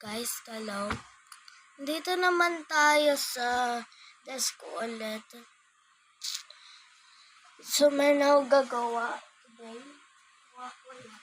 Guys, hello. Dito naman tayo sa desk ko ulit. So, may gagawa today. Wako lang.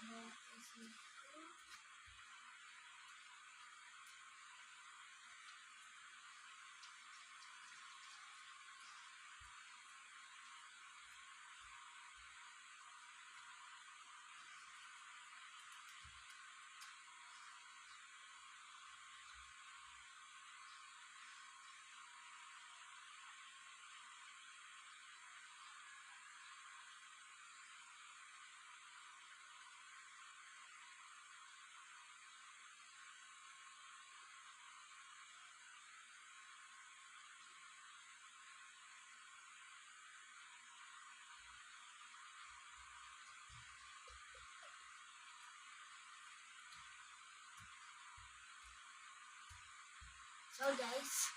So guys,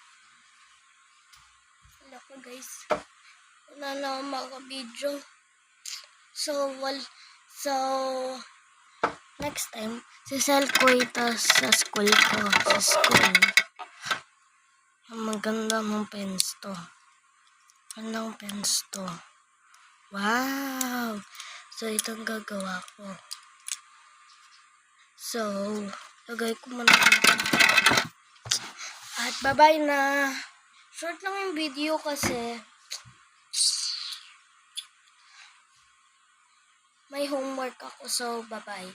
wala ko guys. Wala na ako maka-video. So, next time, sisell ko ito sa school ko. Sa school. Ang maganda ng pens to. Anong pens to? Wow! So, itong gagawa ko. So, lagay ko muna ito. At bye-bye na. Short lang yung video kasi may homework ako. So, bye-bye.